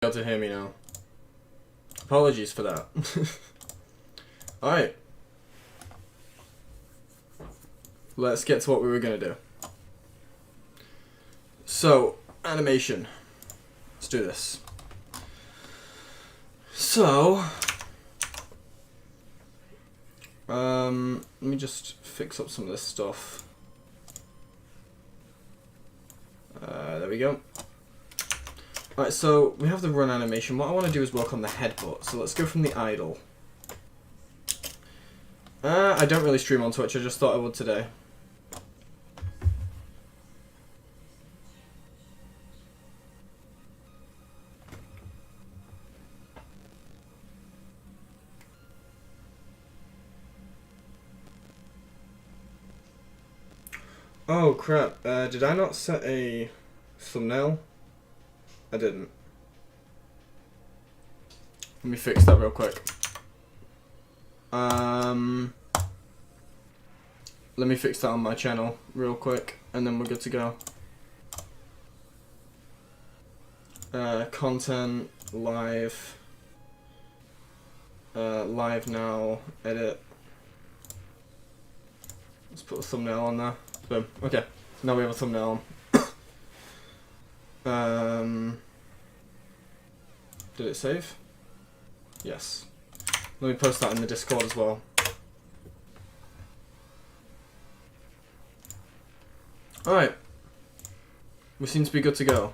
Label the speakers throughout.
Speaker 1: Able to hear me now. Apologies for that. Alright. Let's get to what we were going to do. So, animation. Let's do this. So, let me just fix up some of this stuff. There we go. Right, so we have the run animation. What I want to do is work on the headbutt. So let's go from the idle. I don't really stream on Twitch, I just thought I would today. Oh crap, did I not set a thumbnail? I didn't. Let me fix that real quick. Let me fix that on my channel real quick, and then we're good to go. Content, live, live now, edit. Let's put a thumbnail on there. Boom. Okay, now we have a thumbnail on. Did it save? Yes. Let me post that in the Discord as well. Alright. We seem to be good to go.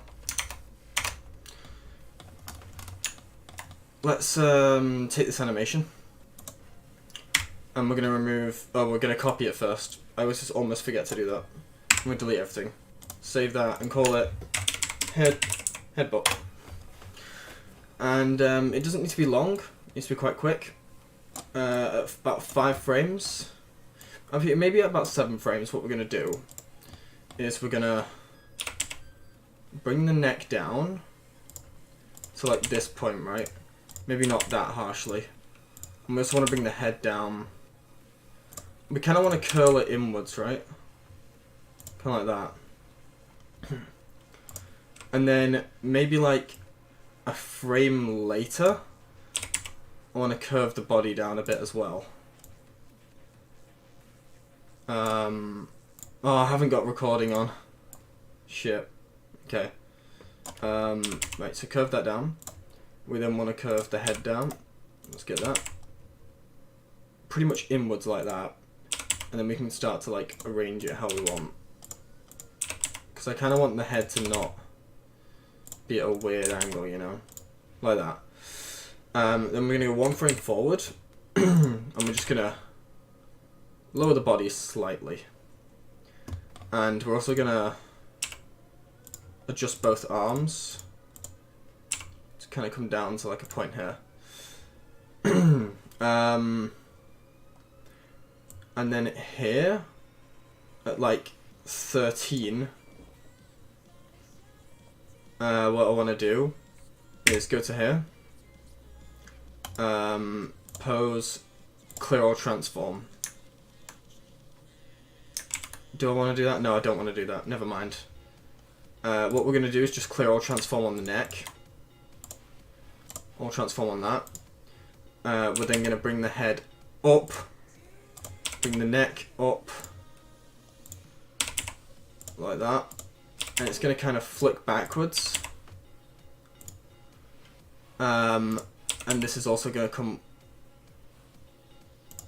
Speaker 1: Let's take this animation. And we're going to remove... Oh, we're going to copy it first. I always just almost forget to do that. I'm going to delete everything. Save that and call it headbutt. And it doesn't need to be long. It needs to be quite quick. At about 5 frames. Maybe at about 7 frames, what we're going to do is we're going to bring the neck down to like this point, right? Maybe not that harshly. And we just want to bring the head down. We kind of want to curl it inwards, right? Kind of like that. And then maybe like a frame later, I want to curve the body down a bit as well. Oh, I haven't got recording on. Shit. Okay. Right, so curve that down. We then want to curve the head down. Let's get that. Pretty much inwards like that. And then we can start to like arrange it how we want. Because I kind of want the head to not be at a weird angle, you know? Like that. Then we're going to go 1 frame forward. And we're just going to lower the body slightly. And we're also going to adjust both arms to kind of come down to like a point here. And then here, at like 13, what I want to do is go to here, pose, clear or transform. Do I want to do that? No, I don't want to do that. Never mind. What we're going to do is just clear or transform on the neck. Or transform on that. We're then going to bring the head up. Bring the neck up. Like that. And it's going to kind of flick backwards. And this is also going to come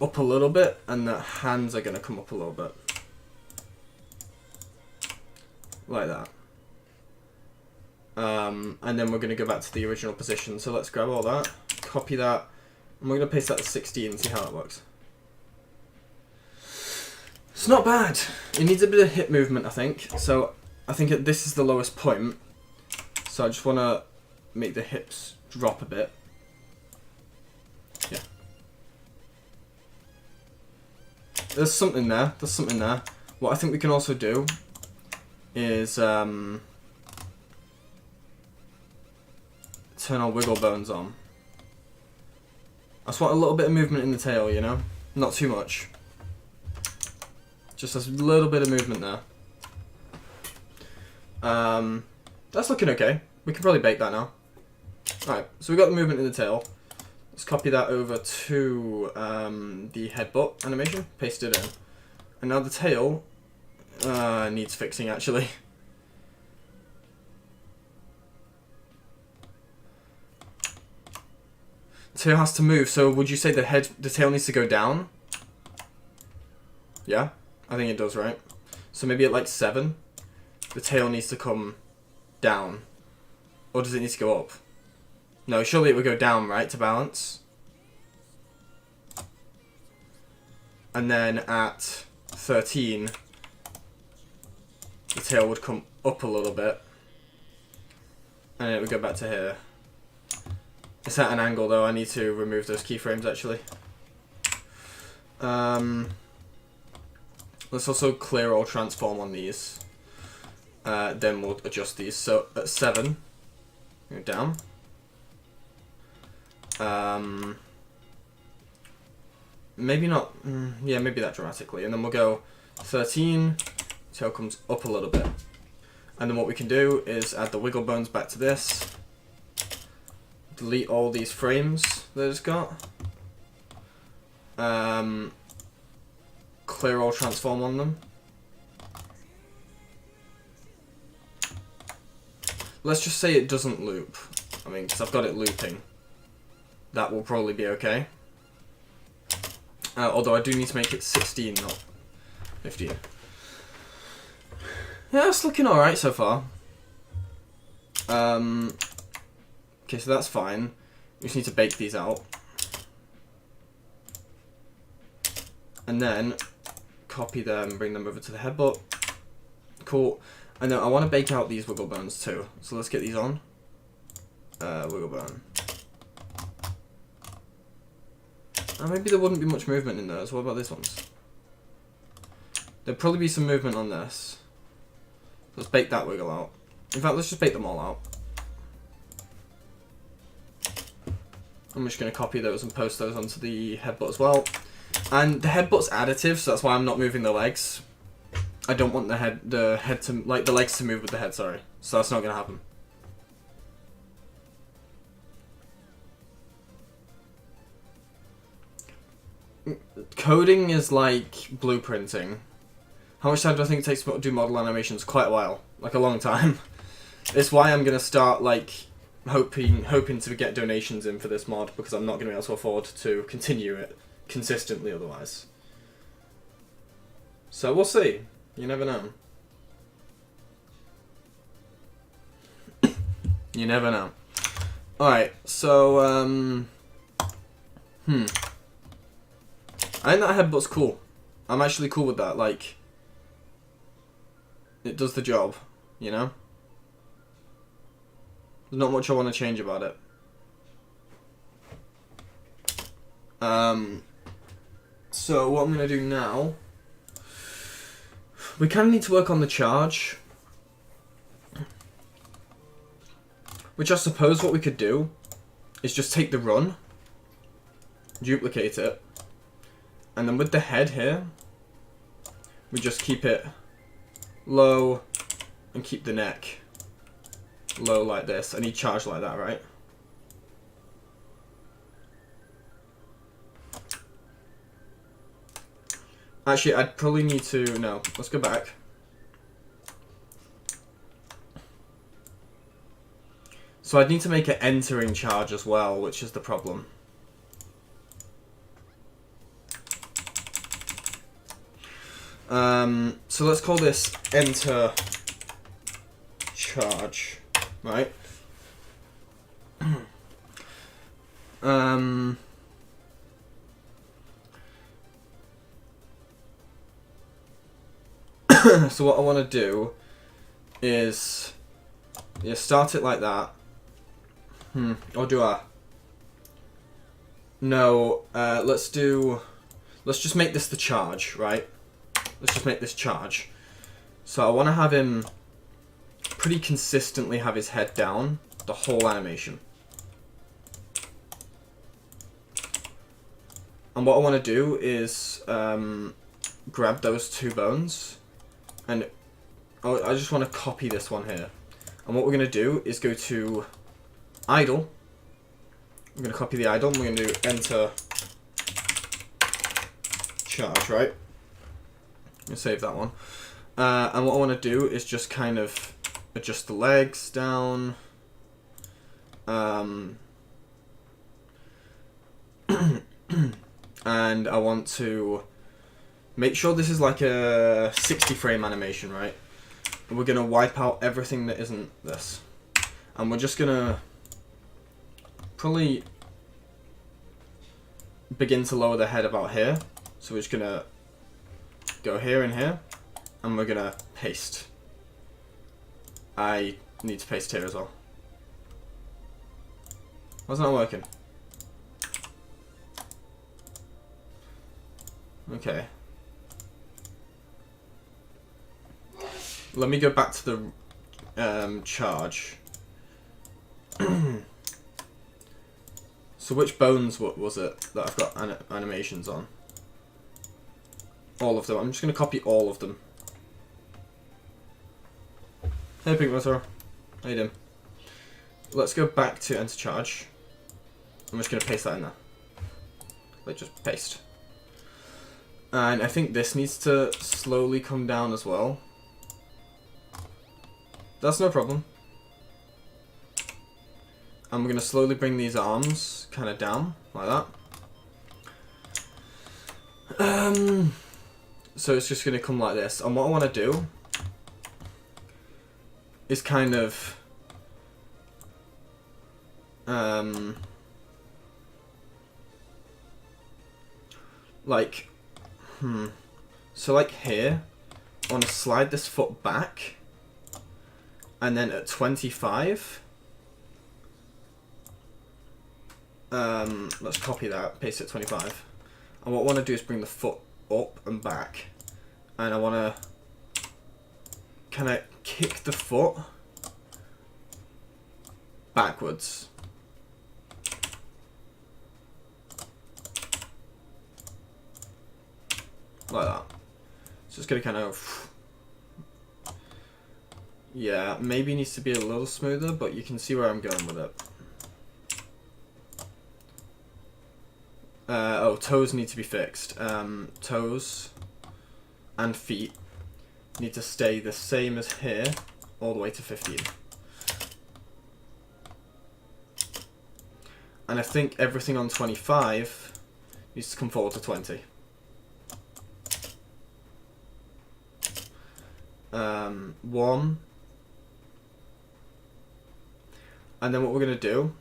Speaker 1: up a little bit. And the hands are going to come up a little bit. Like that. And then we're going to go back to the original position. So let's grab all that, copy that, and we're going to paste that to 16 and see how it works. It's not bad. It needs a bit of hip movement, I think. So I think this is the lowest point. So I just want to make the hips drop a bit. Yeah. There's something there. There's something there. What I think we can also do is turn our wiggle bones on. I just want a little bit of movement in the tail, you know? Not too much. Just a little bit of movement there. That's looking okay. We can probably bake that now. Alright, so we got the movement in the tail. Let's copy that over to the headbutt animation, paste it in. And now the tail needs fixing, actually. The tail has to move, so would you say the tail needs to go down? Yeah, I think it does, right? So maybe at like 7, the tail needs to come down. Or does it need to go up? No, surely it would go down, right, to balance. And then at 13, the tail would come up a little bit. And it would go back to here. It's at an angle, though. I need to remove those keyframes, actually. Let's also clear all transform on these. Then we'll adjust these. So at 7, go down. Maybe not. Yeah, maybe that dramatically. And then we'll go 13. Tail comes up a little bit. And then what we can do is add the wiggle bones back to this. Delete all these frames that it's got. Clear all transform on them. Let's just say it doesn't loop. I mean, because I've got it looping. That will probably be okay. Although I do need to make it 16, not 15. Yeah, it's looking alright so far. Okay, so that's fine. We just need to bake these out. And then copy them, bring them over to the headbutt. Cool. And then I want to bake out these wiggle bones too. So let's get these on. Wiggle bone. Maybe there wouldn't be much movement in those. What about this ones? There'd probably be some movement on this. Let's bake that wiggle out. In fact, let's just bake them all out. I'm just going to copy those and post those onto the headbutt as well. And the headbutt's additive, so that's why I'm not moving the legs. I don't want the head to, like, the legs to move with the head, sorry. So that's not going to happen. Coding is like blueprinting. How much time do I think it takes to do model animations? Quite a while. Like a long time. It's why I'm going to start, like, hoping to get donations in for this mod, because I'm not going to be able to afford to continue it consistently otherwise. So we'll see. You never know. You never know. Alright, so, I think that headbutt's cool. I'm actually cool with that, like, it does the job, you know? There's not much I want to change about it. So what I'm going to do now, we kind of need to work on the charge. Which I suppose what we could do is just take the run, duplicate it, and then with the head here, we just keep it low and keep the neck low like this, and he charged like that, right? Actually, I'd probably need to, no, let's go back. So I'd need to make an entering charge as well, which is the problem. So let's call this enter charge, right? So what I want to do is, yeah, start it like that. Or do I? No, let's just make this the charge, right? Let's just make this charge. So I want to have him pretty consistently have his head down the whole animation. And what I want to do is grab those two bones, and I just want to copy this one here. And what we're going to do is go to idle, I'm going to copy the idle, and we're going to do enter charge, right? I'm going to save that one. And what I want to do is just kind of adjust the legs down. And I want to make sure this is like a 60 frame animation, right? And we're going to wipe out everything that isn't this. And we're just going to probably begin to lower the head about here. So we're just going to go here and here. And we're going to paste. I need to paste here as well. Why's that not working? Okay. Let me go back to the charge. So which bones was it that I've got animations on? All of them. I'm just going to copy all of them. Hey Pink Motor. How you doing? Let's go back to enter charge. I'm just going to paste that in there. Like just paste. And I think this needs to slowly come down as well. That's no problem. And we're going to slowly bring these arms kind of down, like that. So it's just going to come like this. And what I want to do is kind of... So like here, I want to slide this foot back, and then at 25, let's copy that, paste it at 25. And what I want to do is bring the foot up and back, and I want to kind of kick the foot backwards. Like that. So it's going to kind of... Yeah, maybe needs to be a little smoother, but you can see where I'm going with it. Oh, toes need to be fixed. Toes and feet need to stay the same as here, all the way to 15. And I think everything on 25 needs to come forward to 20. One. And then what we're going to do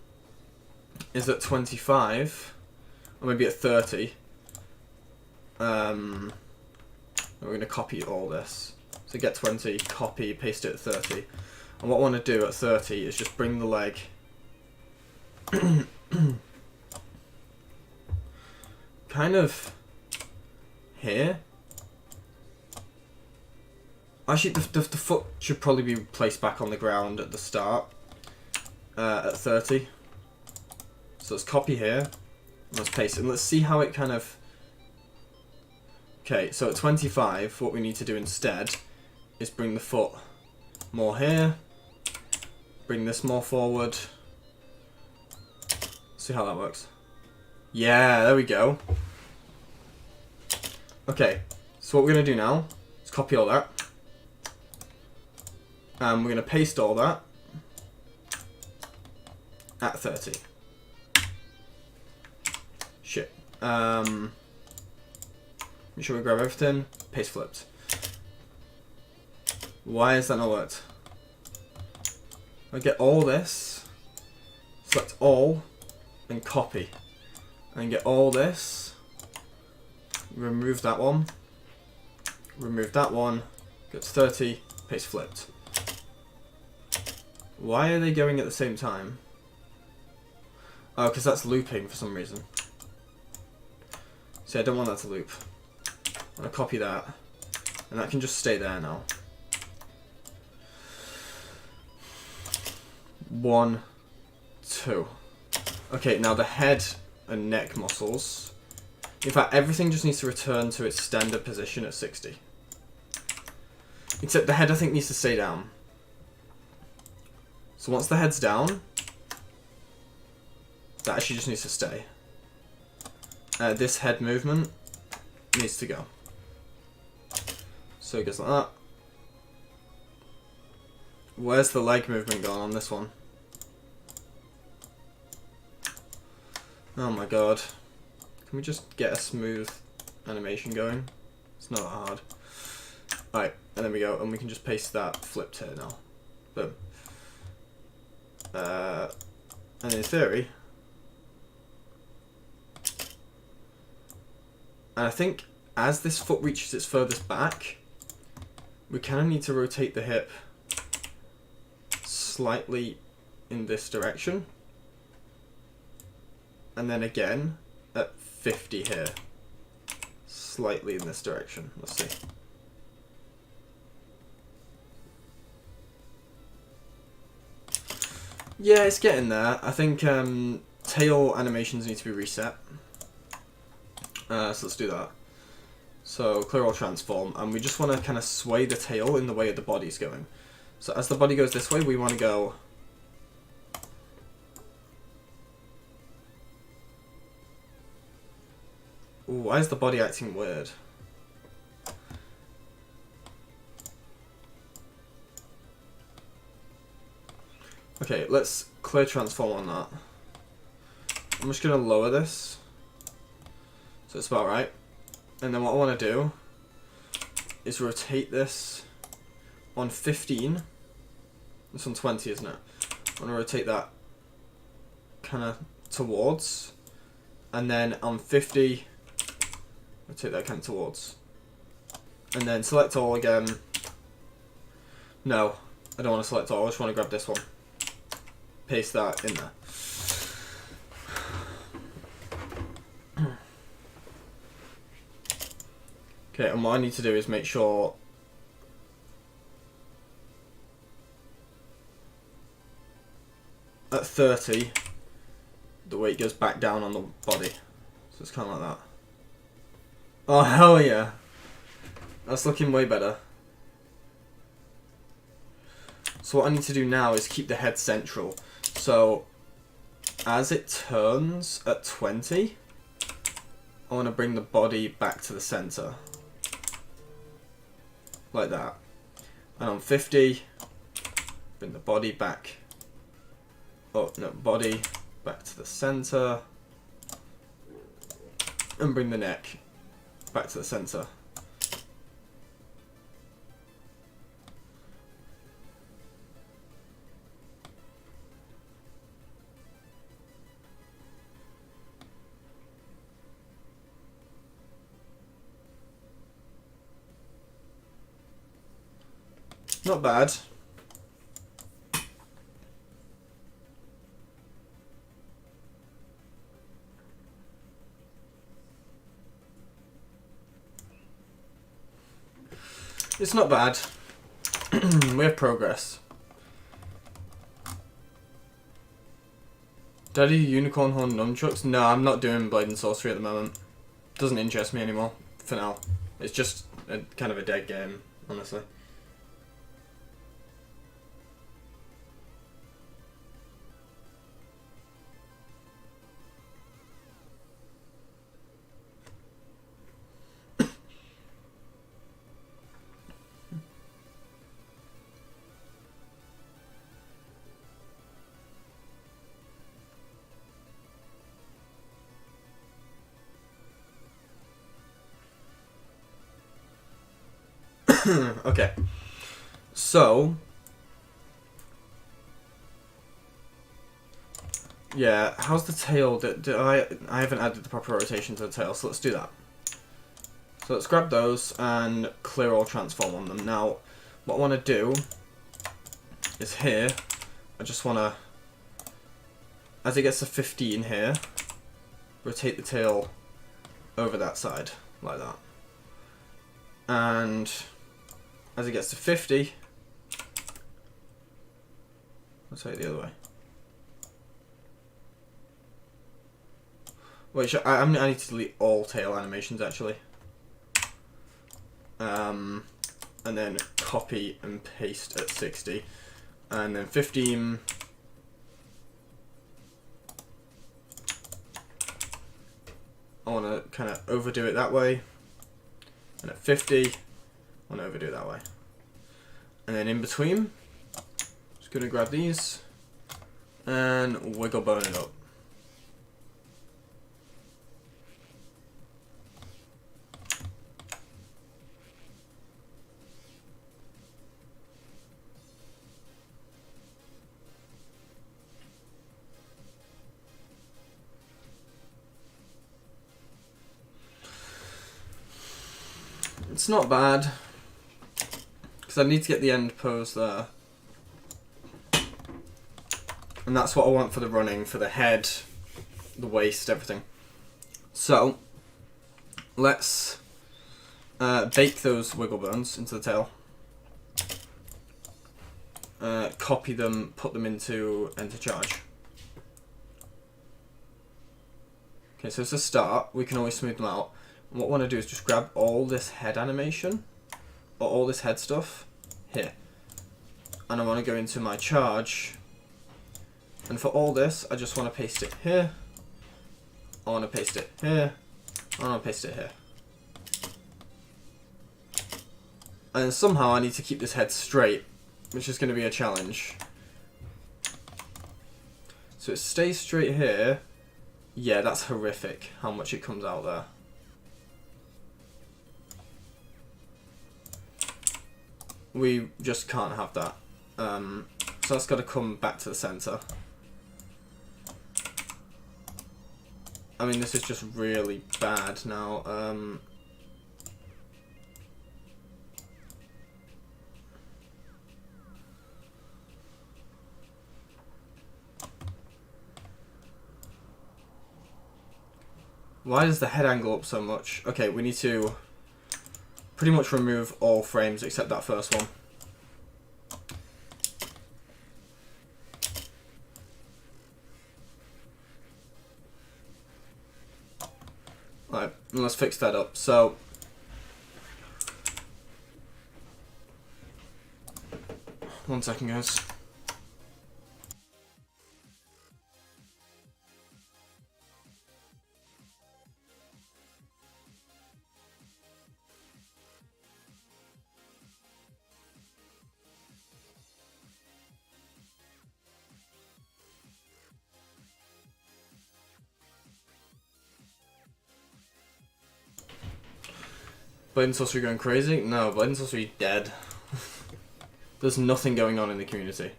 Speaker 1: is at 25, or maybe at 30, we're going to copy all this. So get 20, copy, paste it at 30. And what I want to do at 30 is just bring the leg kind of here. Actually, the foot should probably be placed back on the ground at the start, at 30. So let's copy here, let's paste it, and let's see how it kind of... Okay, so at 25, what we need to do instead is bring the foot more here, bring this more forward. See how that works. Yeah, there we go. Okay, so what we're going to do now is copy all that. And we're going to paste all that at 30. Shit. Make sure we grab everything. Paste flipped. Why has that not worked? I get all this, select all, and copy. And get all this, remove that one, remove that one, go to 30, paste flipped. Why are they going at the same time? Oh, because that's looping for some reason. See, I don't want that to loop. I'm going to copy that. And that can just stay there now. 1, 2. Okay, now the head and neck muscles. In fact, everything just needs to return to its standard position at 60. Except the head, I think, needs to stay down. So once the head's down, That actually just needs to stay. This head movement needs to go. So it goes like that. Where's the leg movement gone on this one? Oh my god. Can we just get a smooth animation going? It's not that hard. Alright, and then we go, and we can just paste that flipped here now. Boom. And in theory, and I think as this foot reaches its furthest back, we kind of need to rotate the hip slightly in this direction. And then again at 50 here. Slightly in this direction. Let's see. Yeah, it's getting there. I think tail animations need to be reset. So let's do that. So clear all transform, and we just want to kind of sway the tail in the way the body's going. So as the body goes this way, we want to go. Ooh, why is the body acting weird? Okay, let's clear transform on that. I'm just going to lower this. So it's about right. And then what I want to do is rotate this on 15. It's on 20, isn't it? I want to rotate that kind of towards. And then on 50, rotate that kind of towards. And then select all again. No, I don't want to select all. I just want to grab this one. Paste that in there. Okay, and what I need to do is make sure at 30 the weight goes back down on the body. So it's kind of like that. Oh hell yeah. That's looking way better. So what I need to do now is keep the head central. So as it turns at 20, I want to bring the body back to the center. Like that. And on 50, bring the body back. Oh, no, body back to the center. And bring the neck back to the center. Not bad. It's not bad. We have progress. Did I do unicorn horn nunchucks? No, I'm not doing blade and sorcery at the moment. Doesn't interest me anymore, for now. It's just a kind of a dead game, honestly. Okay, so yeah, how's the tail? I haven't added the proper rotation to the tail, so let's do that. So let's grab those and clear all transform on them. Now, what I want to do is here, I just want to, as it gets to 15 here, rotate the tail over that side, like that. And as it gets to 50, let's take it the other way. Wait, I need to delete all tail animations actually. And then copy and paste at 60. And then 15. I want to kind of overdo it that way. And at 50, I want to overdo it that way. And then in between, just going to grab these and wiggle bone it up. It's not bad, because I need to get the end pose there. And that's what I want for the running, for the head, the waist, everything. So, let's bake those wiggle bones into the tail. Copy them, put them into enter charge. Okay, so as a start, we can always smooth them out. And what I want to do is just grab all this head animation, or all this head stuff, here. And I want to go into my charge. And for all this, I just want to paste it here. I want to paste it here. I want to paste it here. And somehow I need to keep this head straight, which is going to be a challenge. So it stays straight here. Yeah, that's horrific how much it comes out there. We just can't have that. So that's got to come back to the center. I mean, this is just really bad now. Why does the head angle up so much? Okay, we need to pretty much remove all frames except that first one. Alright, let's fix that up. So, one second, guys. Blade and Sorcery going crazy? No, Blade and Sorcery dead. There's nothing going on in the community.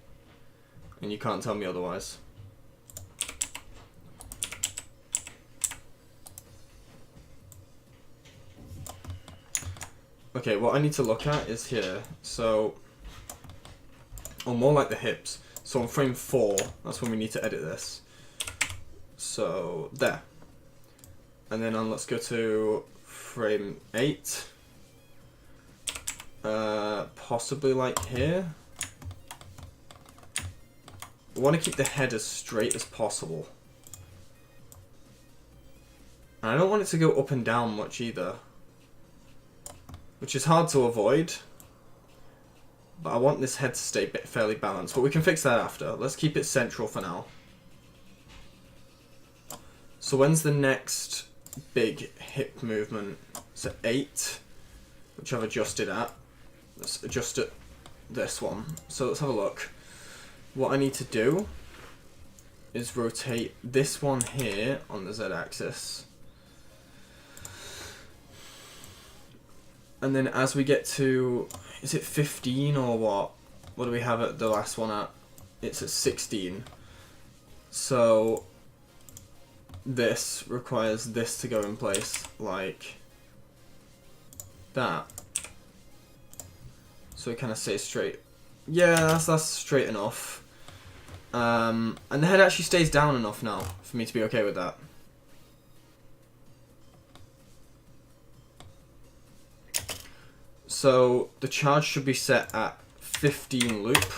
Speaker 1: And you can't tell me otherwise. Okay, what I need to look at is here. So, or more like the hips. So on frame 4, that's when we need to edit this. So, there. And then on, let's go to frame 8. Possibly like here. I want to keep the head as straight as possible. And I don't want it to go up and down much either. Which is hard to avoid. But I want this head to stay fairly balanced. But we can fix that after. Let's keep it central for now. So when's the next big hip movement? So 8, which I've adjusted at. Let's adjust it, this one. So let's have a look. What I need to do is rotate this one here on the Z-axis. And then as we get to, is it 15 or what? What do we have at the last one at? It's at 16. So this requires this to go in place like that. So it kind of stays straight. Yeah, that's straight enough. And the head actually stays down enough now for me to be okay with that. So the charge should be set at 15 loop.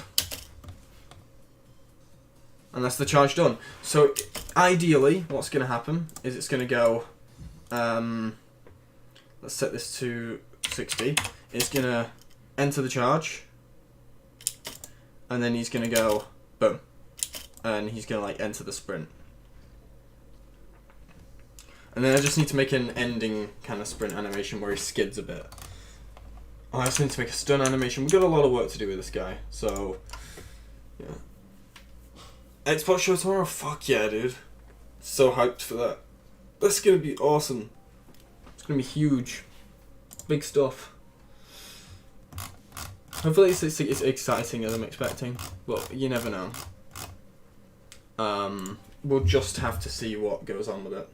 Speaker 1: And that's the charge done. So ideally, what's going to happen is it's going to go, let's set this to 60. It's going to enter the charge. And then he's going to go, boom. And he's going to like enter the sprint. And then I just need to make an ending kind of sprint animation where he skids a bit. I also need to make a stun animation. We've got a lot of work to do with this guy, so yeah. Xbox show tomorrow? Fuck yeah, dude. So hyped for that. That's gonna be awesome. It's gonna be huge. Big stuff. Hopefully it's exciting as I'm expecting, but you never know. We'll just have to see what goes on with it.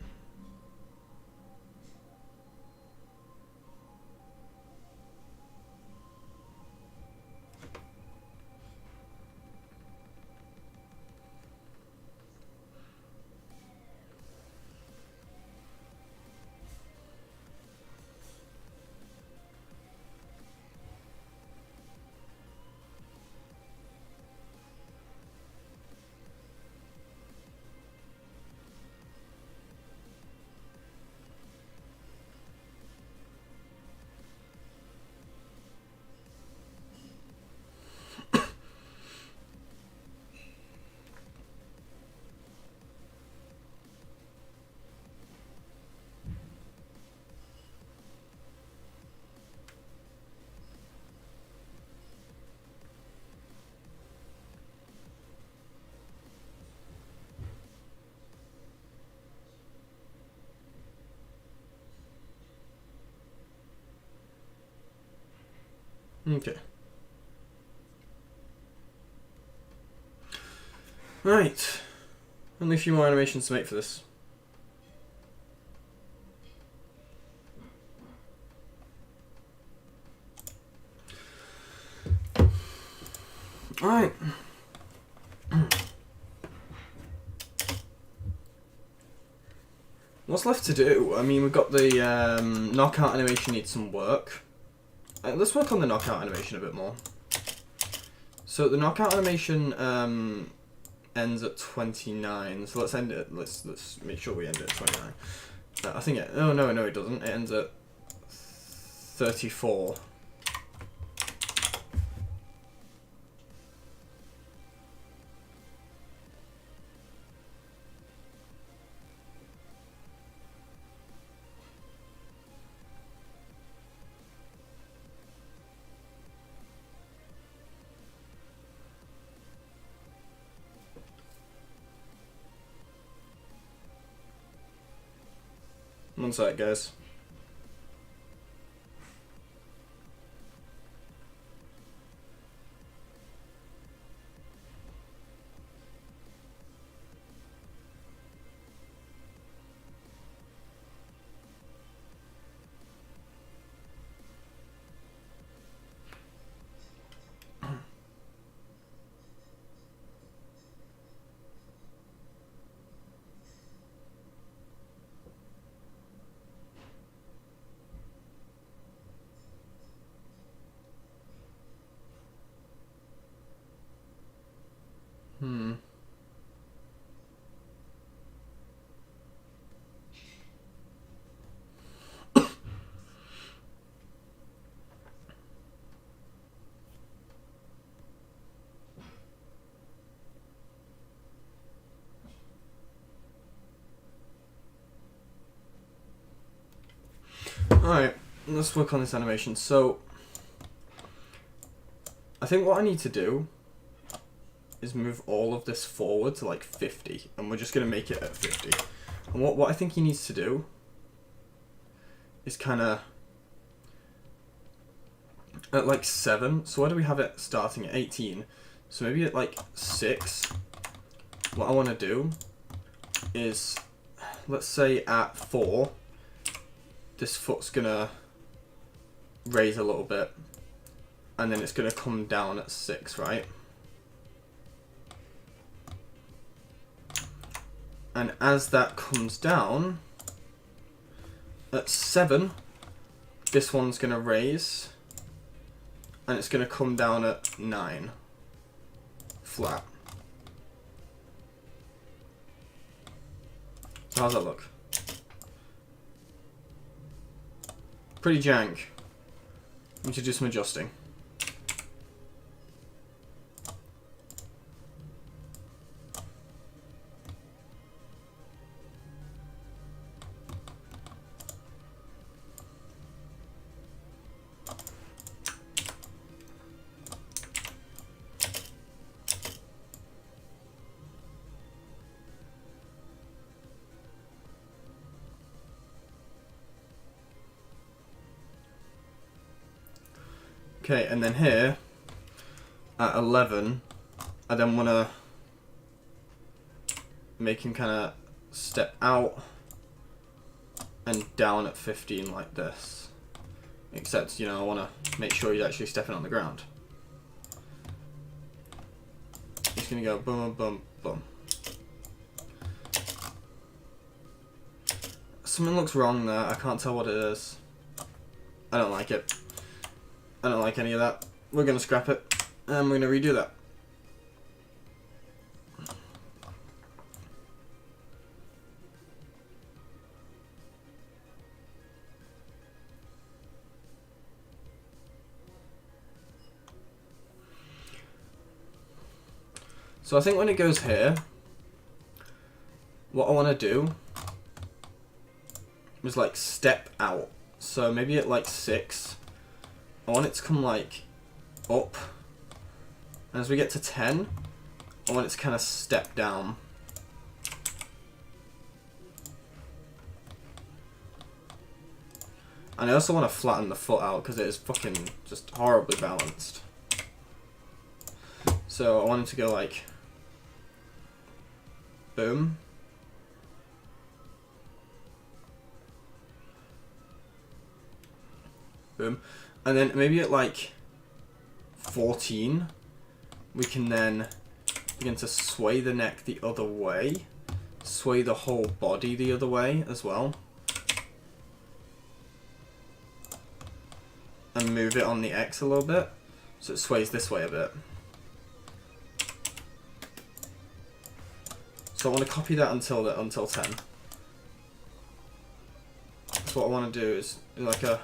Speaker 1: Okay. Right. Only a few more animations to make for this. Alright. What's left to do? I mean, we've got the knockout animation needs some work. Let's work on the knockout animation a bit more. So the knockout animation ends at 29. So let's end it. Let's make sure we end it at 29. I think it. Oh no, it doesn't. It ends at 34. One sec, guys. Alright, let's work on this animation. So, I think what I need to do is move all of this forward to like 50, and we're just going to make it at 50. And what I think he needs to do is kind of at like 7. So where do we have it starting at 18? So maybe at like 6. What I want to do is, let's say at 4, this foot's going to raise a little bit, and then it's going to come down at 6, right? And as that comes down, at 7, this one's going to raise, and it's going to come down at 9, flat. So how's that look? Pretty jank. Need to do some adjusting. Okay, and then here, at 11, I then want to make him kind of step out and down at 15 like this. Except, you know, I want to make sure he's actually stepping on the ground. He's going to go boom, boom, boom. Something looks wrong there. I can't tell what it is. I don't like it. I don't like any of that. We're going to scrap it. And we're going to redo that. So I think when it goes here, what I want to do is like step out. So maybe at like 6, I want it to come like up. And as we get to 10, I want it to kind of step down. And I also want to flatten the foot out because it is fucking just horribly balanced. So I want it to go like boom. Boom. And then maybe at like 14, we can then begin to sway the neck the other way. Sway the whole body the other way as well. And move it on the X a little bit. So it sways this way a bit. So I want to copy that until 10. So what I want to do is like a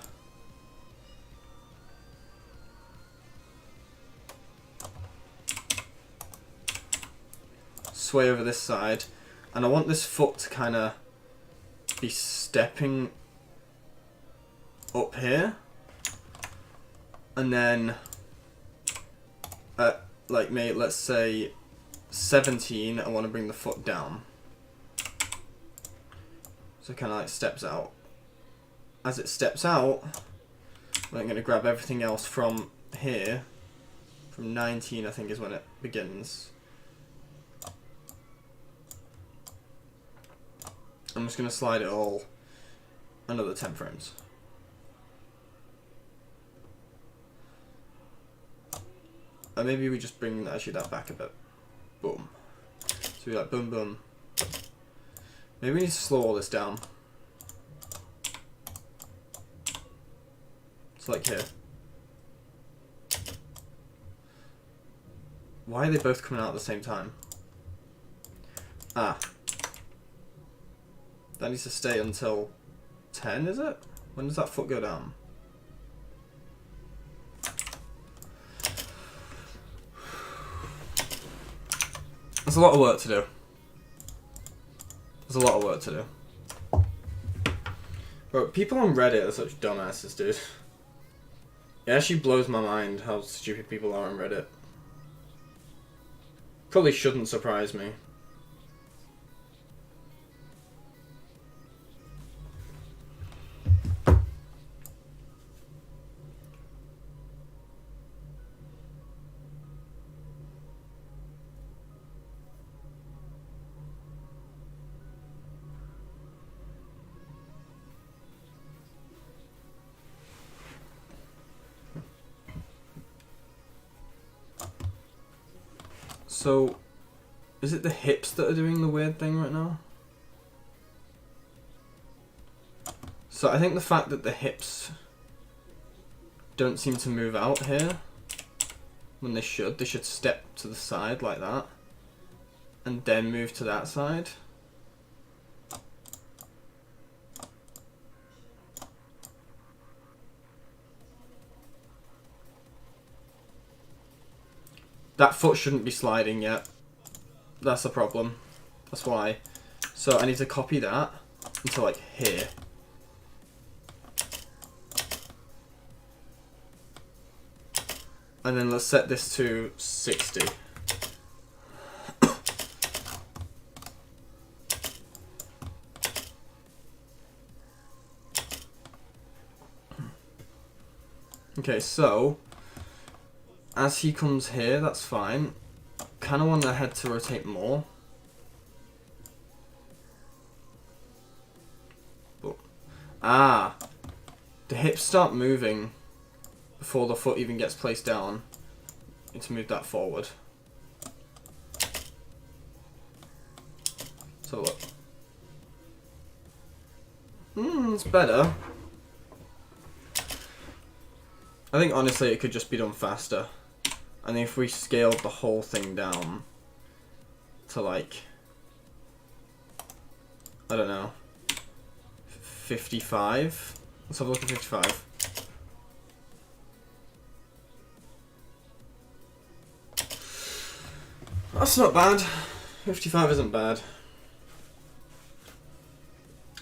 Speaker 1: sway over this side, and I want this foot to kind of be stepping up here, and then at like maybe let's say 17, I want to bring the foot down. So it kind of like steps out. As it steps out, I'm going to grab everything else from here. From 19, I think, is when it begins. I'm just going to slide it all another 10 frames. And maybe we just bring actually that back a bit. Boom. So we like boom, boom. Maybe we need to slow all this down. It's like here. Why are they both coming out at the same time? Ah. That needs to stay until 10, is it? When does that foot go down? There's a lot of work to do. There's a lot of work to do. But people on Reddit are such dumbasses, dude. It actually blows my mind how stupid people are on Reddit. Probably shouldn't surprise me. So, is it the hips that are doing the weird thing right now? So I think the fact that the hips don't seem to move out here when they should step to the side like that and then move to that side. That foot shouldn't be sliding yet. That's the problem. That's why. So I need to copy that until like here. And then let's set this to 60. Okay, so as he comes here, that's fine. Kind of want the head to rotate more. But, the hips start moving before the foot even gets placed down. Need to move that forward. So look. It's better. I think honestly it could just be done faster. I think if we scaled the whole thing down to like, I don't know, 55. Let's have a look at 55. That's not bad. 55 isn't bad.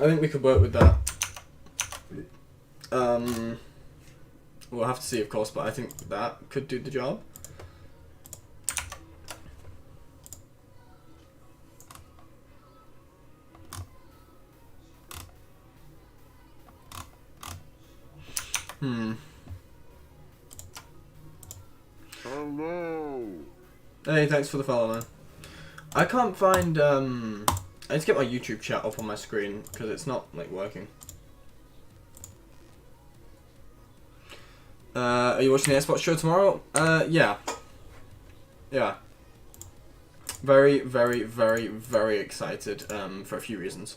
Speaker 1: I think we could work with that. We'll have to see, of course, but I think that could do the job.
Speaker 2: Hello.
Speaker 1: Hey, thanks for the follow, man. I can't find, I need to get my YouTube chat up on my screen, because it's not, like, working. Are you watching the Xbox show tomorrow? Yeah. Yeah. Very, very, very, very excited, for a few reasons.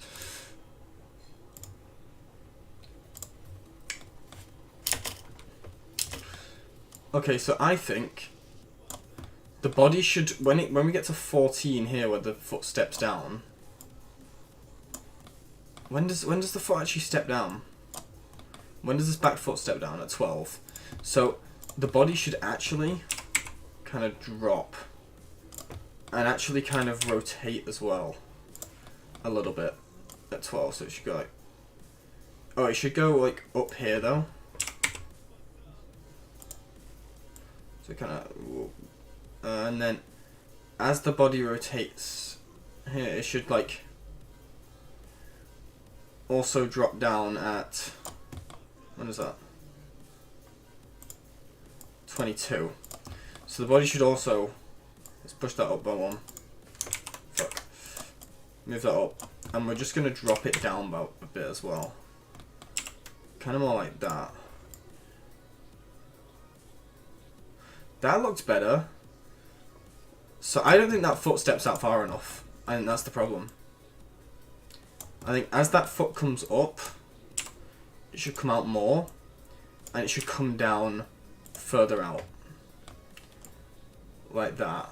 Speaker 1: Okay, so I think the body should, when we get to 14 here, where the foot steps down. When does the foot actually step down? When does this back foot step down? At 12. So the body should actually kind of drop and actually kind of rotate as well a little bit at 12. So it should go like, oh, it should go like up here though. So kind of, and then as the body rotates here, it should like also drop down at, what is that? 22. So the body should also, let's push that up by one. Fuck. Move that up. And we're just going to drop it down about a bit as well. Kind of more like that. That looks better. So I don't think that foot steps out far enough. I think that's the problem. I think as that foot comes up, it should come out more. And it should come down further out. Like that.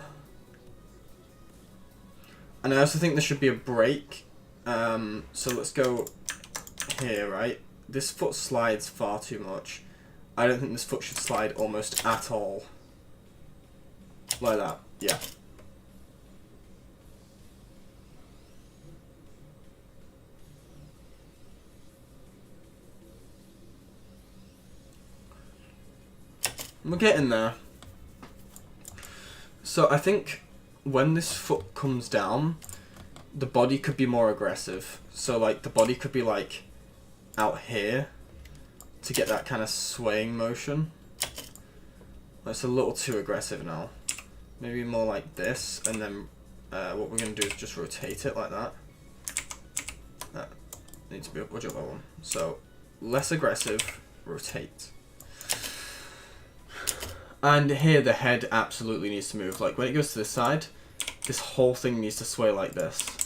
Speaker 1: And I also think there should be a break. So let's go here, right? This foot slides far too much. I don't think this foot should slide almost at all. Like that, yeah. We're getting there. So I think when this foot comes down, the body could be more aggressive. So like the body could be like out here to get that kind of swaying motion. That's a little too aggressive now. Maybe more like this, and then what we're going to do is just rotate it like that. That needs to be up, watch out that one. So less aggressive, rotate. And here the head absolutely needs to move. Like when it goes to this side, this whole thing needs to sway like this.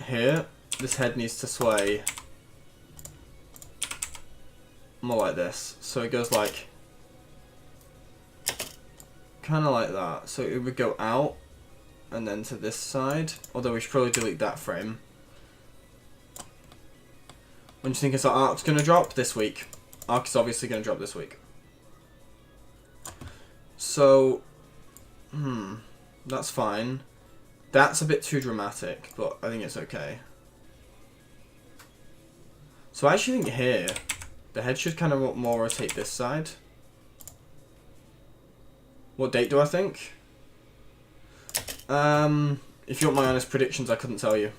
Speaker 1: Here, this head needs to sway more like this. So it goes like, kind of like that. So it would go out and then to this side. Although we should probably delete that frame. When do you think is our arc's going to drop? This week. Arc is obviously going to drop this week. So, that's fine. That's a bit too dramatic, but I think it's okay. So I actually think here, the head should kind of more rotate this side. What date do I think? If you want my honest predictions, I couldn't tell you.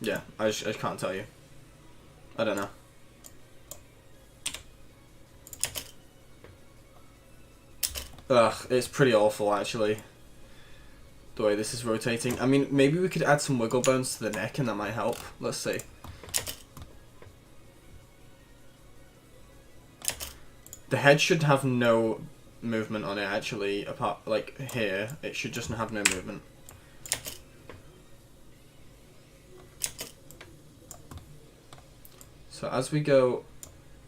Speaker 1: Yeah, I just can't tell you. I don't know. Ugh, it's pretty awful actually. The way this is rotating. I mean, maybe we could add some wiggle bones to the neck and that might help. Let's see. The head should have no movement on it actually, apart, like here, it should just have no movement. So as we go,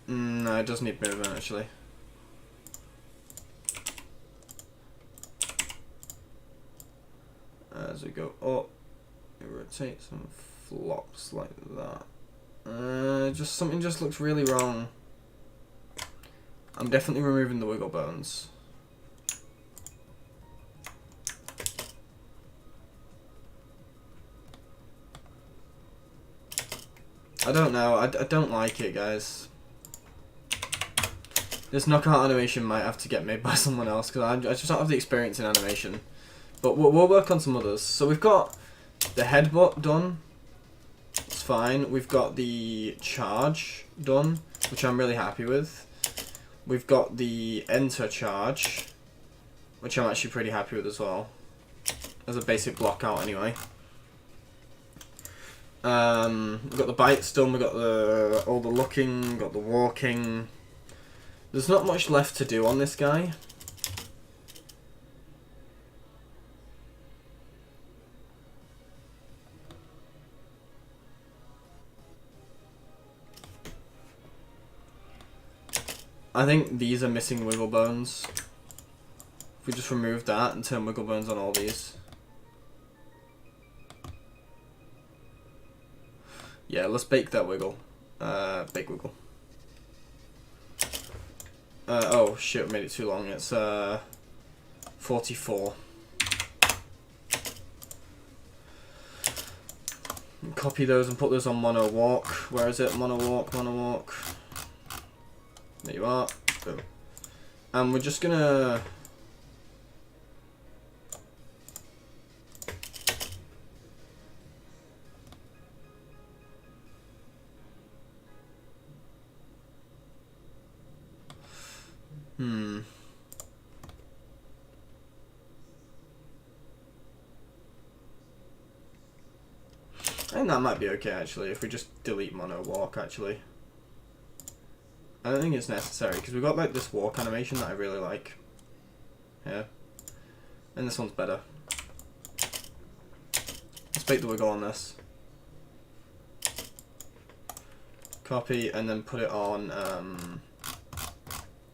Speaker 1: no, it does need movement actually. As we go up, it rotates and flops like that. Just something just looks really wrong. I'm definitely removing the wiggle bones. I don't know. I don't like it, guys. This knockout animation might have to get made by someone else because I just don't have the experience in animation. But we'll work on some others. So we've got the headbutt done. It's fine. We've got the charge done, which I'm really happy with. We've got the enter charge, which I'm actually pretty happy with as well. As a basic block out anyway. We've got the bites done, we've got all the looking, got the walking. There's not much left to do on this guy. I think these are missing wiggle bones. If we just remove that and turn wiggle bones on all these. Yeah, let's bake that wiggle. Bake wiggle. Oh shit, we made it too long. It's 44. Copy those and put those on mono walk. Where is it? Mono walk, mono walk. There you are. Boom. And we're just gonna... I think that might be okay actually, if we just delete mono walk actually. I don't think it's necessary, because we've got like this walk animation that I really like. Yeah. And this one's better. Let's bake the wiggle on this. Copy, and then put it on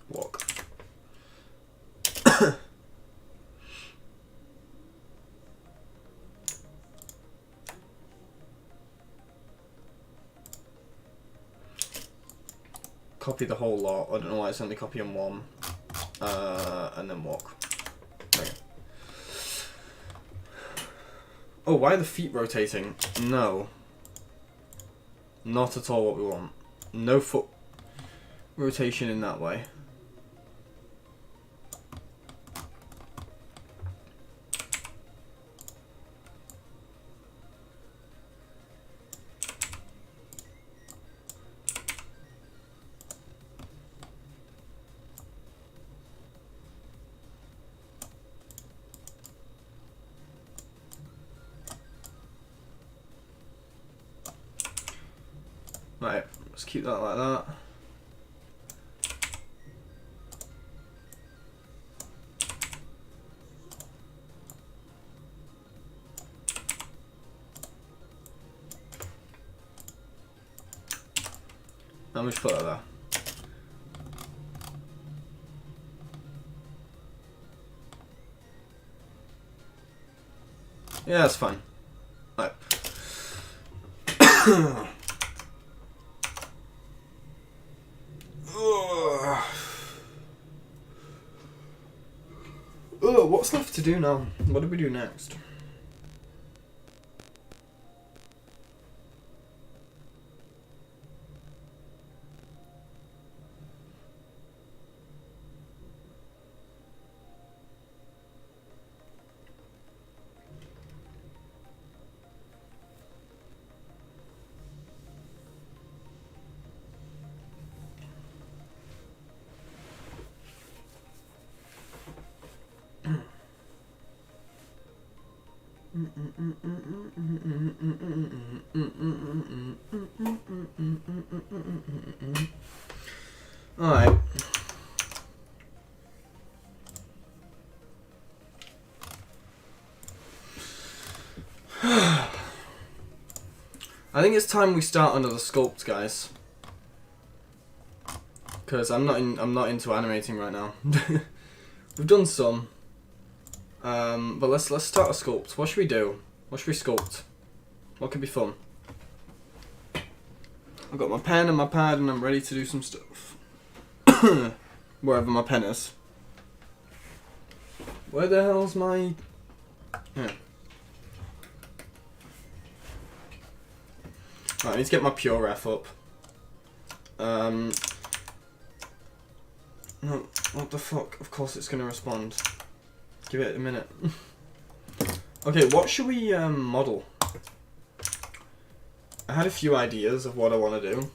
Speaker 1: walk. Copy the whole lot. I don't know why it's only copying one. And then walk. Okay. Oh, why are the feet rotating? No. Not at all what we want. No foot rotation in that way. Right, let's keep that like that. And we just put that there. Yeah, that's fine. Right. Oh, what's left to do now? What do we do next? Alright. I think it's time we start another sculpt, guys. Because I'm not into animating right now. We've done some. But let's start a sculpt. What should we do? What should we sculpt? What could be fun? I've got my pen and my pad and I'm ready to do some stuff. Wherever my pen is. Where the hell's my... Yeah. Right, I need to get my pure ref up. No, what the fuck? Of course it's gonna respond. Give it a minute. Okay, what should we model? I had a few ideas of what I want to do.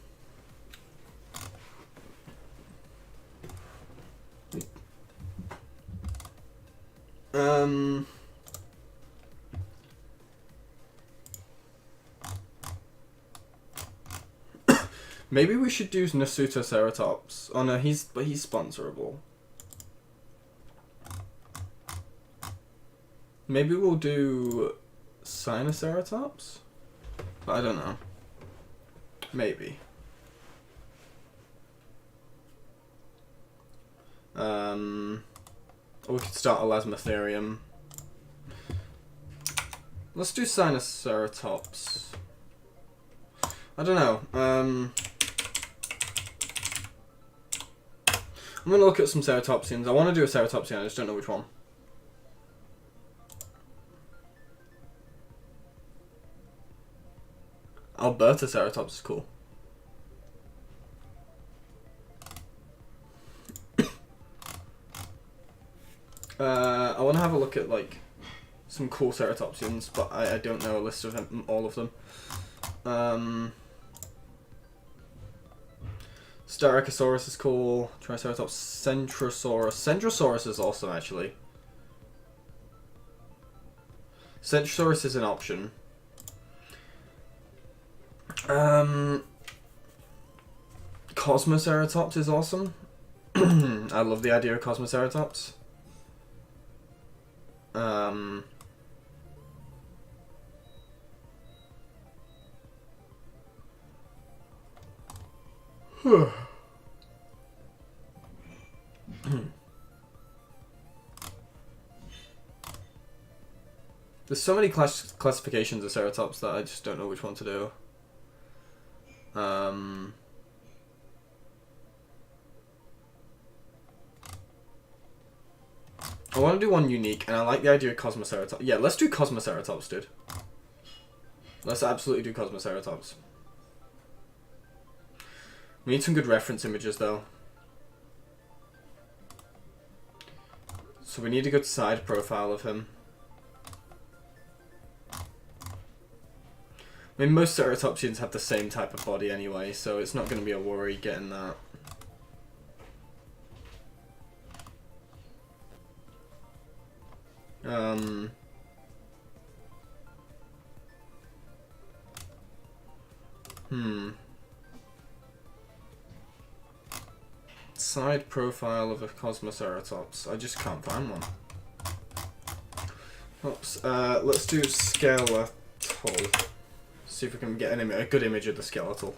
Speaker 1: Maybe we should do Nasuto Ceratops. Oh no, he's sponsorable. Maybe we'll do Sinoceratops? But I don't know. Maybe. Or we could start Elasmotherium. Let's do Sinoceratops. I don't know. I'm gonna look at some Ceratopsians. I want to do a Ceratopsian, I just don't know which one. Alberta Ceratops is cool. I want to have a look at like some cool Ceratopsians, but I don't know a list of them, all of them. Styracosaurus is cool. Triceratops, Centrosaurus. Centrosaurus is awesome, actually. Centrosaurus is an option. Cosmoceratops is awesome. I love the idea of Cosmoceratops. There's so many classifications of Ceratops that I just don't know which one to do. I want to do one unique, and I like the idea of Cosmoceratops. Yeah, let's do Cosmoceratops, dude. Let's absolutely do Cosmoceratops. We need some good reference images, though. So we need a good side profile of him. I mean, most Ceratopsians have the same type of body anyway, so it's not going to be a worry getting that. Side profile of a Cosmoceratops. I just can't find one. Oops. Let's do skeletal. See if we can get a good image of the skeletal.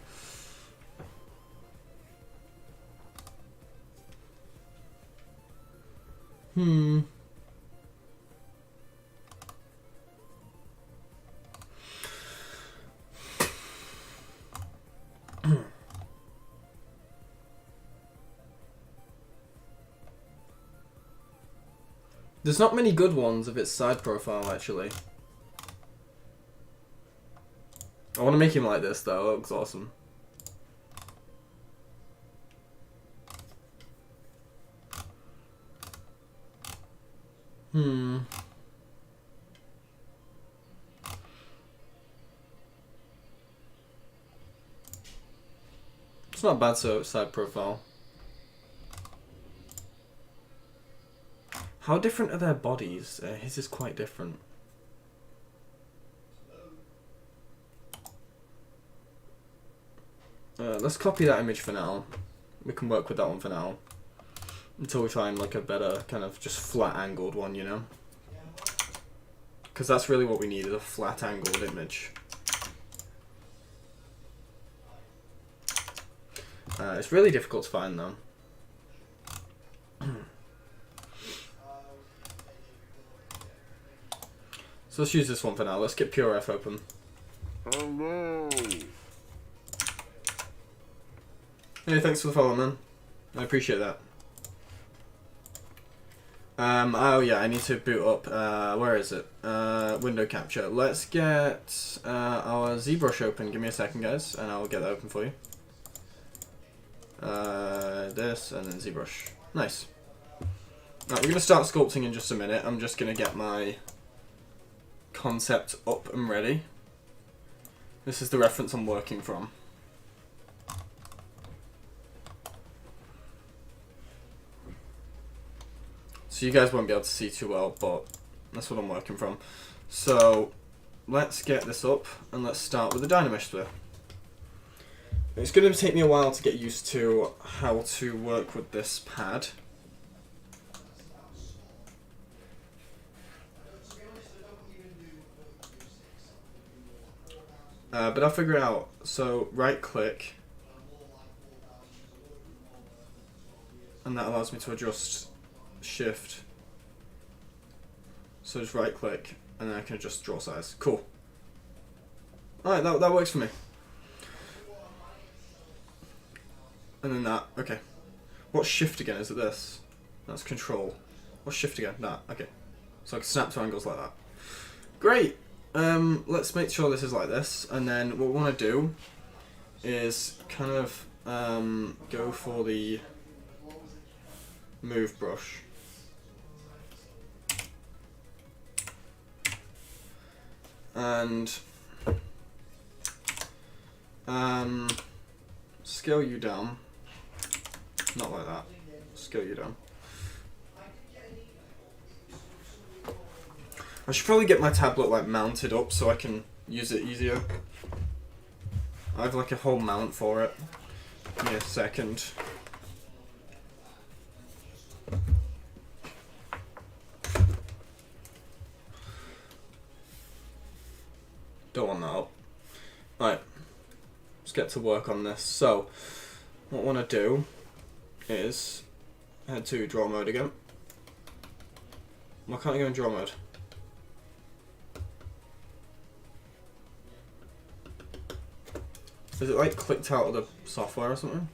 Speaker 1: There's not many good ones of its side profile, actually. I want to make him like this, though. That looks awesome. It's not bad, so side profile. How different are their bodies? His is quite different. let's copy that image for now. We can work with that one for now. Until we find like a better kind of just flat angled one, you know? Because that's really what we need, is a flat angled image. It's really difficult to find though. So let's use this one for now. Let's get PureF open.
Speaker 2: Hello.
Speaker 1: Hey, thanks for the follow, man. I appreciate that. Oh yeah, I need to boot up, where is it? Window capture. Let's get our ZBrush open. Give me a second, guys, and I'll get that open for you. This, and then ZBrush. Nice. Right, we're going to start sculpting in just a minute. I'm just going to get my concept up and ready. This is the reference I'm working from. So you guys won't be able to see too well, but that's what I'm working from. So let's get this up and let's start with the Dynamesh sphere. It's going to take me a while to get used to how to work with this pad. But I'll figure it out. So right click, and that allows me to adjust shift. So just right click, and then I can adjust draw size. Cool. Alright, that works for me. And then that, okay. What's shift again? Is it this? That's control. What's shift again? That, okay. So I can snap to angles like that. Great! Let's make sure this is like this, and then what we want to do is kind of go for the move brush. And scale you down. Not like that. Scale you down. I should probably get my tablet like mounted up so I can use it easier. I have like a whole mount for it. Give me a second. Don't want that up. Right, let's get to work on this. So, what I want to do is head to draw mode again. Why can't I go in draw mode? Is it like clicked out of the software or something?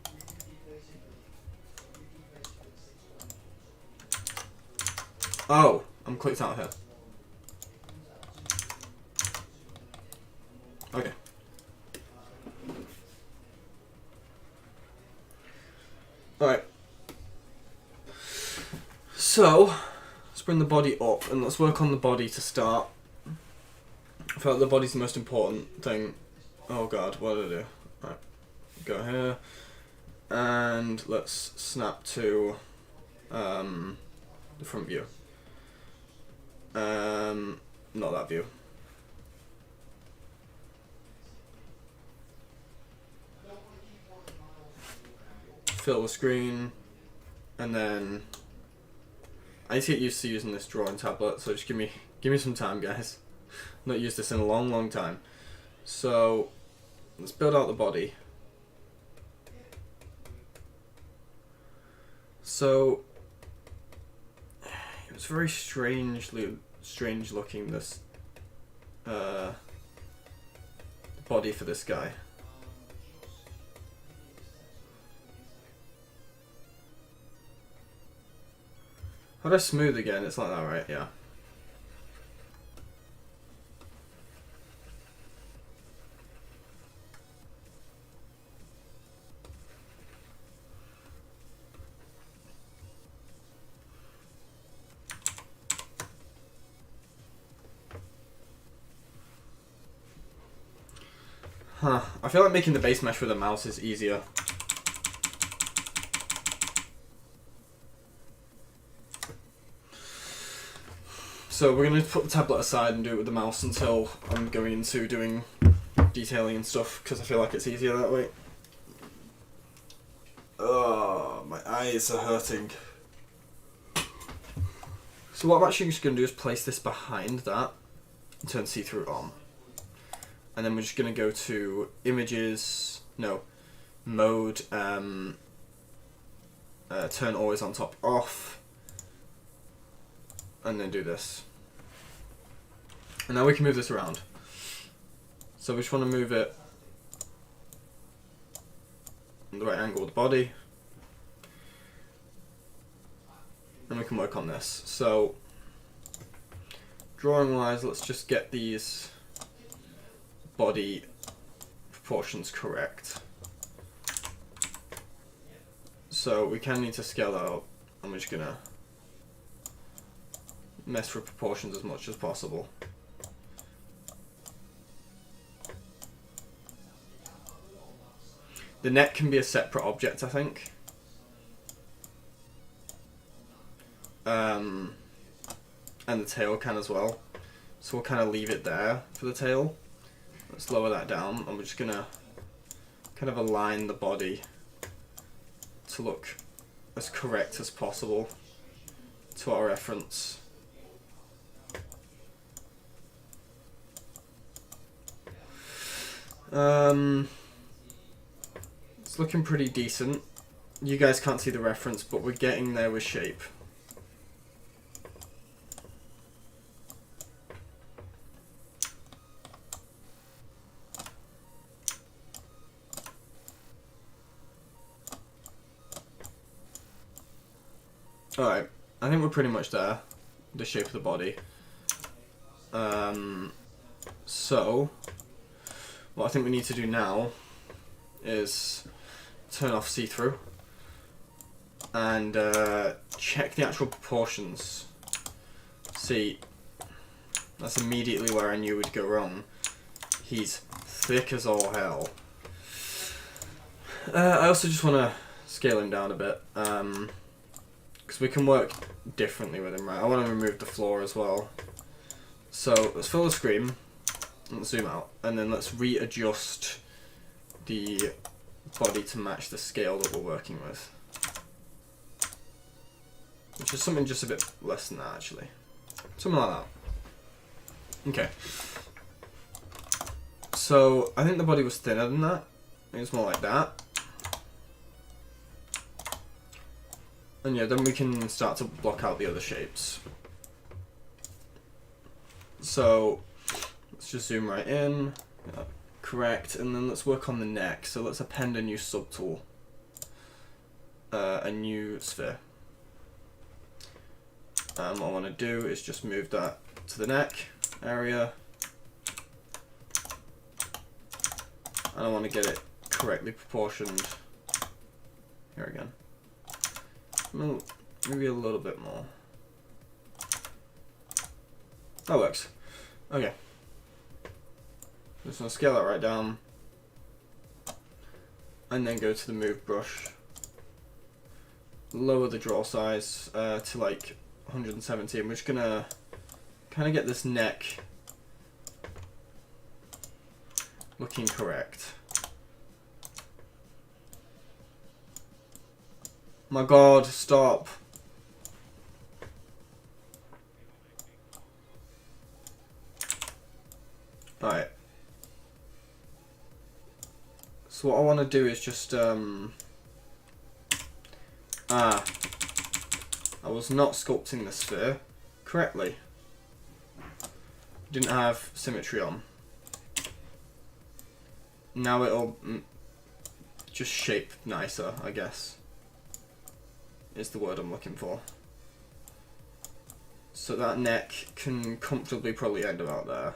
Speaker 1: Oh, I'm clicked out of here. Okay. Alright. So, let's bring the body up and let's work on the body to start. I feel like the body's the most important thing. Oh god, what did I do? Alright. Go here. And let's snap to the front view. Not that view. Fill the screen, and then I need to get used to using this drawing tablet, so just give me some time, guys. I've not used this in a long time. So let's build out the body. So it was very strange looking, this body for this guy. How do I smooth again? It's like that, right? Yeah. Huh. I feel like making the base mesh with a mouse is easier. So we're going to put the tablet aside and do it with the mouse until I'm going into doing detailing and stuff, because I feel like it's easier that way. Oh, my eyes are hurting. So what I'm actually just going to do is place this behind that and turn see-through on. And then we're just going to go to images, no, mode, turn always on top off, and then do this. And now we can move this around. So we just want to move it in the right angle of the body. And we can work on this. So, drawing wise, let's just get these body proportions correct. So we kind of need to scale that up, and we're just gonna mess with proportions as much as possible. The neck can be a separate object, I think. And the tail can as well. So we'll kind of leave it there for the tail. Let's lower that down, and we're just gonna kind of align the body to look as correct as possible to our reference. It's looking pretty decent. You guys can't see the reference, but we're getting there with shape. Alright, I think we're pretty much there, the shape of the body. So, what I think we need to do now is turn off see-through and check the actual proportions. See, that's immediately where I knew we'd go wrong. He's thick as all hell. I also just want to scale him down a bit. Because we can work differently with him, right? I want to remove the floor as well. So let's fill the screen, let's zoom out, and then let's readjust the body to match the scale that we're working with. Which is something just a bit less than that, actually. Something like that. Okay. So I think the body was thinner than that. I think it's more like that. And yeah, then we can start to block out the other shapes. So let's just zoom right in. Yeah, correct, and then let's work on the neck. So let's append a new subtool, a new sphere. What I want to do is just move that to the neck area, and I want to get it correctly proportioned. Here again. Well, maybe a little bit more. That works. Okay. Just gonna scale that right down, and then go to the move brush. Lower the draw size to like 170. I'm just gonna kind of get this neck looking correct. My god, stop. Alright. So what I want to do is just, I was not sculpting the sphere correctly. Didn't have symmetry on. Now it'll just shape nicer, I guess. Is the word I'm looking for. So that neck can comfortably probably end about there.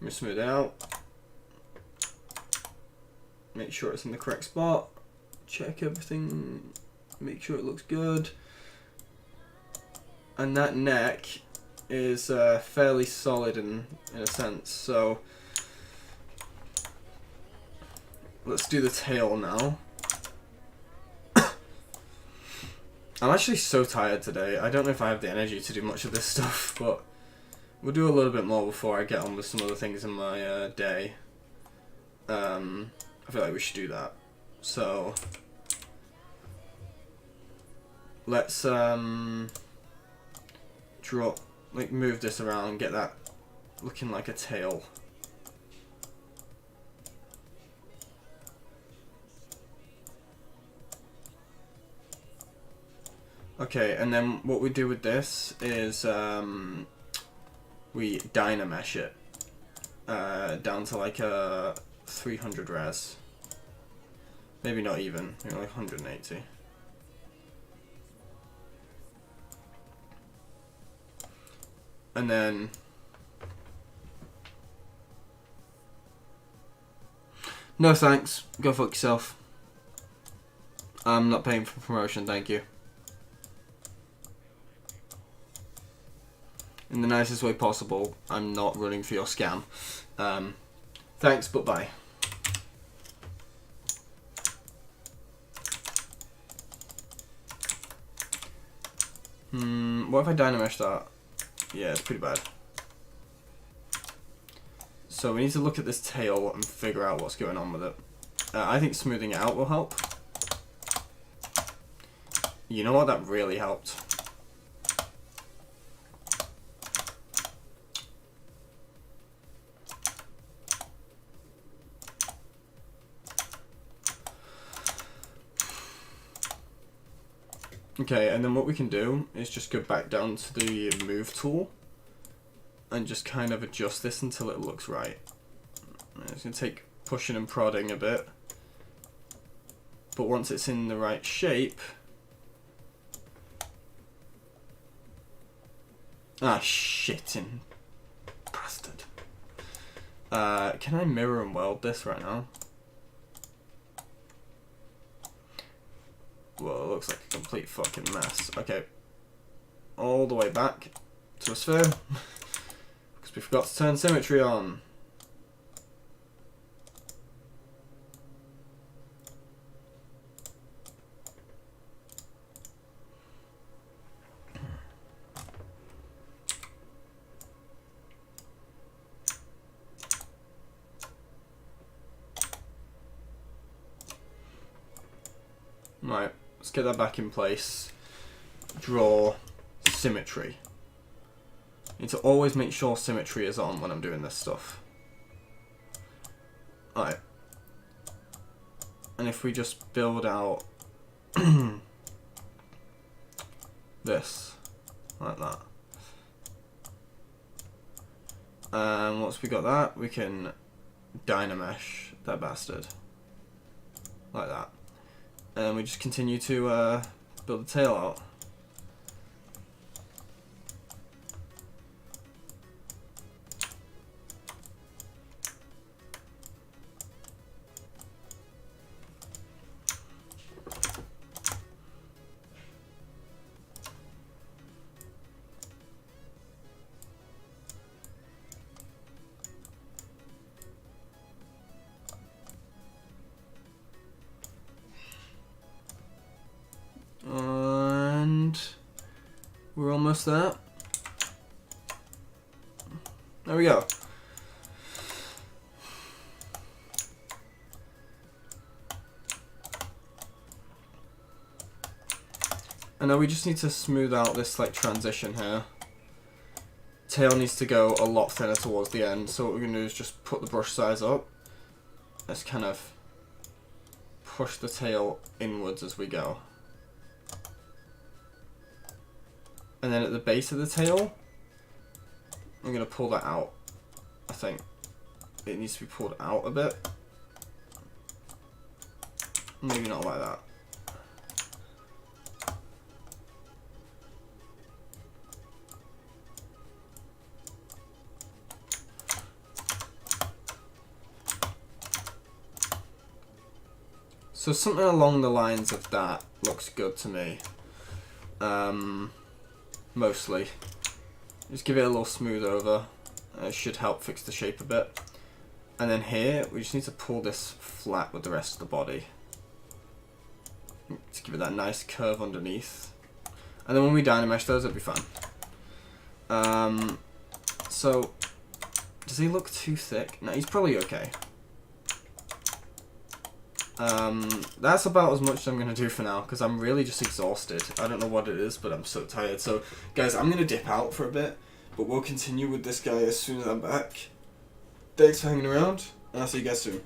Speaker 1: Let me smooth it out. Make sure it's in the correct spot. Check everything. Make sure it looks good. And that neck is fairly solid in a sense. So let's do the tail now. I'm actually so tired today. I don't know if I have the energy to do much of this stuff, but we'll do a little bit more before I get on with some other things in my day. I feel like we should do that. So let's draw, like, move this around and get that looking like a tail. Okay, and then what we do with this is we Dynamesh it down to like a 300 res. Maybe not even, maybe like 180. And then no thanks, go fuck yourself. I'm not paying for promotion, thank you. In the nicest way possible, I'm not running for your scam. Thanks, but bye. What if I Dynamesh that? Yeah, it's pretty bad. So we need to look at this tail and figure out what's going on with it. I think smoothing it out will help. You know what? That really helped. Okay, and then what we can do is just go back down to the move tool and just kind of adjust this until it looks right. It's going to take pushing and prodding a bit, but once it's in the right shape... Ah, shitting bastard. Can I mirror and weld this right now? Well, it looks like a complete fucking mess. Okay. All the way back to a sphere. Because we forgot to turn symmetry on. Right. Let's get that back in place. Draw symmetry. Need to always make sure symmetry is on when I'm doing this stuff. Alright. And if we just build out this, like that. And once we got that, we can Dynamesh that bastard. Like that. And we just continue to build the tail out. And we're almost there. There we go. And now we just need to smooth out this like transition here. Tail needs to go a lot thinner towards the end, so what we're going to do is just put the brush size up. Let's kind of push the tail inwards as we go. And then at the base of the tail, I'm going to pull that out, I think. It needs to be pulled out a bit. Maybe not like that. So something along the lines of that looks good to me. Mostly. Just give it a little smooth over. It should help fix the shape a bit. And then here, we just need to pull this flat with the rest of the body. To give it that nice curve underneath. And then when we Dynamesh those, it'll be fine. So, does he look too thick? No, he's probably okay. That's about as much as I'm going to do for now, because I'm really just exhausted. I don't know what it is, but I'm so tired. So, guys, I'm going to dip out for a bit, but we'll continue with this guy as soon as I'm back. Thanks for hanging around, and I'll see you guys soon.